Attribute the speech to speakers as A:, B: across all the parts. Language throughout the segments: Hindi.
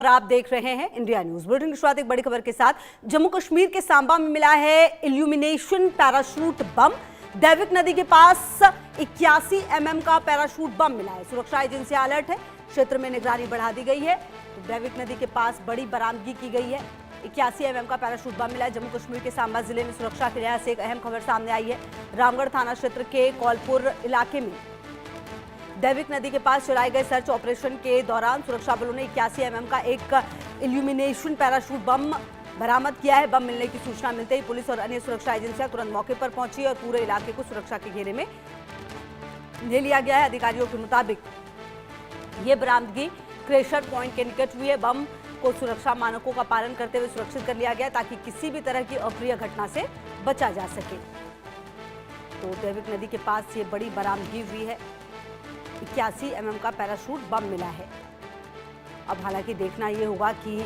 A: और आप देख रहे हैं इंडिया न्यूज बुलेटिन की शुरुआत एक बड़ी खबर के साथ। जम्मू कश्मीर के सांबा में मिला है इल्यूमिनेशन पैराशूट बम। दैविक नदी के पास 81 mm का पैराशूट बम मिला है। सुरक्षा एजेंसियां अलर्ट है, क्षेत्र में निगरानी बढ़ा दी गई है। तो दैविक नदी के पास बड़ी बरामदगी की गई है। 81 mm का पैराशूट बम मिला है। जम्मू कश्मीर के सांबा जिले में सुरक्षा के लिहाज से एक अहम खबर सामने आई है। रामगढ़ थाना क्षेत्र के कौलपुर इलाके में दैविक नदी के पास चलाए गए सर्च ऑपरेशन के दौरान सुरक्षा बलों ने 81 mm का एक इल्यूमिनेशन पैराशूट बम बरामद किया है। बम मिलने की सूचना मिलते ही पुलिस और अन्य सुरक्षा एजेंसियां तुरंत मौके पर पहुंची और पूरे इलाके को सुरक्षा के घेरे में ले लिया गया है। अधिकारियों के मुताबिक ये बरामदगी क्रेशर पॉइंट के निकट हुई है। बम को सुरक्षा मानकों का पालन करते हुए सुरक्षित कर लिया गया ताकि किसी भी तरह की अप्रिय घटना से बचा जा सके। तो दैविक नदी के पास ये बड़ी बरामदगी हुई है। 81 mm का पैराशूट बम मिला है। अब हालांकि देखना यह होगा कि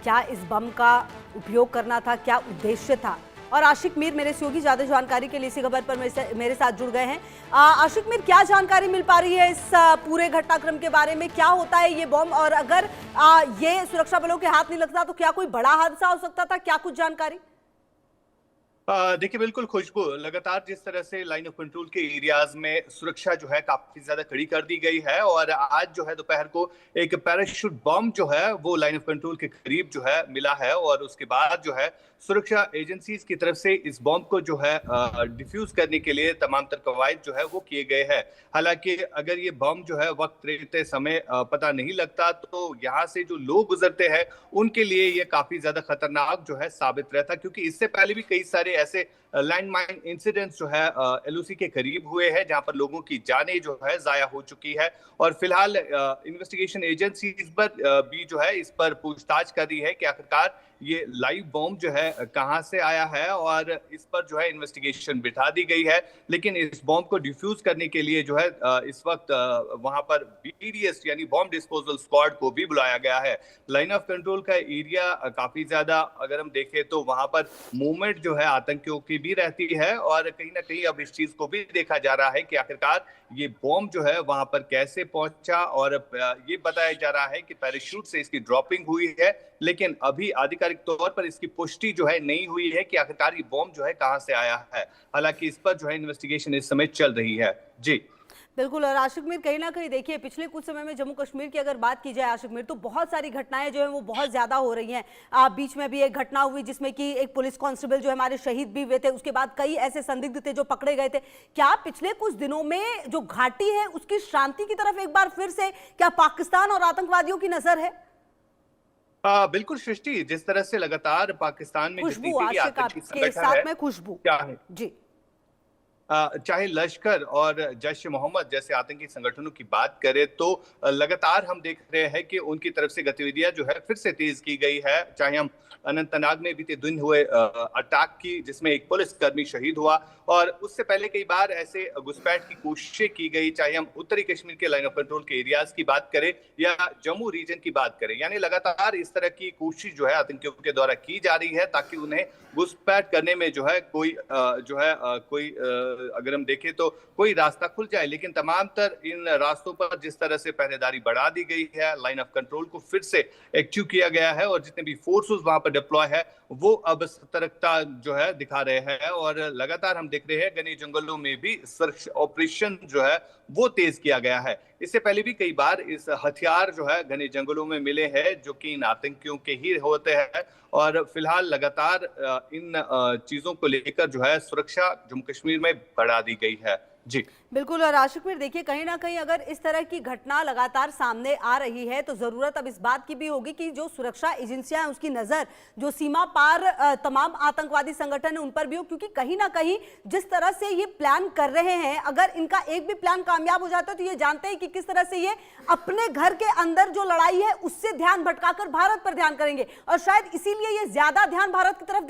A: क्या इस बम का उपयोग करना था, क्या उद्देश्य था। और आशिक मीर मेरे सहयोगी ज्यादा जानकारी के लिए इसी खबर पर मेरे साथ जुड़ गए हैं। आशिक मीर, क्या जानकारी मिल पा रही है इस पूरे घटनाक्रम के बारे में? क्या होता है ये बम, और अगर ये सुरक्षा बलों के हाथ नहीं लगता तो क्या कोई बड़ा हादसा हो सकता था? क्या कुछ जानकारी?
B: देखिए, बिल्कुल खुशबू, लगातार जिस तरह से लाइन ऑफ कंट्रोल के एरियाज में सुरक्षा जो है काफी ज्यादा कड़ी कर दी गई है और आज जो है दोपहर को एक पैराशूट बम जो है वो लाइन ऑफ कंट्रोल के करीब जो है मिला है और उसके बाद जो है सुरक्षा एजेंसीज की तरफ से इस बम को जो है डिफ्यूज करने के लिए तमाम तर कवायद जो है वो किए गए हैं। हालांकि अगर ये बम जो है वक्त रहते समय पता नहीं लगता तो यहाँ से जो लोग गुजरते हैं उनके लिए ये काफी ज्यादा खतरनाक जो है साबित रहता, क्योंकि इससे पहले भी कई सारे ऐसे लैंडमाइन इंसिडेंट्स जो है एलओसी के करीब हुए हैं जहां पर लोगों की जानें जो है जाया हो चुकी है। और फिलहाल इन्वेस्टिगेशन एजेंसी इस पर भी जो है इस पर पूछताछ कर रही है कि आखिरकार ये लाइव बॉम्ब जो है कहां से आया है और इस पर जो है इन्वेस्टिगेशन बिठा दी गई है। लेकिन इस बॉम्ब को डिफ्यूज करने के लिए जो है इस वक्त वहां पर बीडीएस यानी बॉम्ब डिस्पोजल स्क्वाड को भी बुलाया गया है। लाइन ऑफ कंट्रोल का एरिया काफी ज्यादा अगर हम देखें तो वहां पर मूवमेंट जो है आतंकियों की भी रहती है और कहीं ना कहीं अब इस चीज को भी देखा जा रहा है कि आखिरकार ये बॉम्ब जो है वहां पर कैसे पहुंचा। और ये बताया जा रहा है कि पैराशूट से इसकी ड्रॉपिंग हुई है, लेकिन अभी आधिकारिक तौर पर इसकी पुष्टि जो है नहीं हुई है कि आखिरकार ये बॉम्ब जो है कहां से आया है। हालांकि इस पर जो है इन्वेस्टिगेशन इस समय चल रही है। जी
A: बिल्कुल। और आशिक मीर, कहीं ना कहीं देखिए पिछले कुछ समय में जम्मू कश्मीर की अगर बात की जाए आशिक मीर, तो बहुत सारी घटनाएं जो है वो बहुत ज्यादा हो रही हैं। बीच में भी एक घटना हुई जिसमें कि एक पुलिस कांस्टेबल जो हमारे शहीद भी हुए थे। उसके बाद कई ऐसे संदिग्ध थे जो पकड़े गए थे। क्या पिछले कुछ दिनों में जो घाटी है उसकी शांति की तरफ एक बार फिर से क्या पाकिस्तान और आतंकवादियों की नजर है?
B: बिल्कुल सृष्टि, जिस तरह से लगातार पाकिस्तान में
A: खुशबू, आशिक आपके साथ में खुशबू।
B: क्या है
A: जी,
B: चाहे लश्कर और जैश मोहम्मद जैसे आतंकी संगठनों की बात करें तो लगातार हम देख रहे हैं कि उनकी तरफ से गतिविधियां जो है फिर से तेज की गई है। चाहे हम अनंतनाग में बीते दिन हुए अटैक की जिसमें एक पुलिसकर्मी शहीद हुआ और उससे पहले कई बार ऐसे घुसपैठ की कोशिशें की गई, चाहे हम उत्तरी कश्मीर के लाइन ऑफ कंट्रोल के एरियाज की बात करें या जम्मू रीजन की बात करें। यानी लगातार इस तरह की कोशिश जो है आतंकियों के द्वारा की जा रही है ताकि उन्हें घुसपैठ करने में जो है कोई अगर हम देखें तो कोई रास्ता खुल जाए। लेकिन तमाम तर इन रास्तों पर जिस तरह से पहरेदारी बढ़ा दी गई है, लाइन ऑफ कंट्रोल को फिर से एक्टिव किया गया है और जितने भी फोर्सेस वहां पर डिप्लॉय है वो अब सतर्कता जो है दिखा रहे हैं और लगातार हम देख रहे हैं घने जंगलों में भी सर्च ऑपरेशन जो है वो तेज किया गया है। इससे पहले भी कई बार इस हथियार जो है घने जंगलों में मिले हैं जो कि इन आतंकियों के ही होते हैं और फिलहाल लगातार इन चीजों को लेकर जो है सुरक्षा जम्मू कश्मीर में बढ़ा दी गई है। जी
A: बिल्कुल। और आशिक मीर, देखिए कहीं ना कहीं अगर इस तरह की घटना लगातार सामने आ रही है तो जरूरत अब इस बात की भी होगी कि जो सुरक्षा एजेंसियां हैं उसकी नजर जो सीमा पार तमाम आतंकवादी संगठन है उन पर भी हो, क्योंकि कहीं ना कहीं जिस तरह से ये प्लान कर रहे हैं अगर इनका एक भी प्लान कामयाब हो जाता है तो ये जानते हैं कि किस तरह से ये अपने घर के अंदर जो लड़ाई है उससे ध्यान भटकाकर भारत पर ध्यान करेंगे और शायद इसीलिए ये ज्यादा ध्यान भारत की तरफ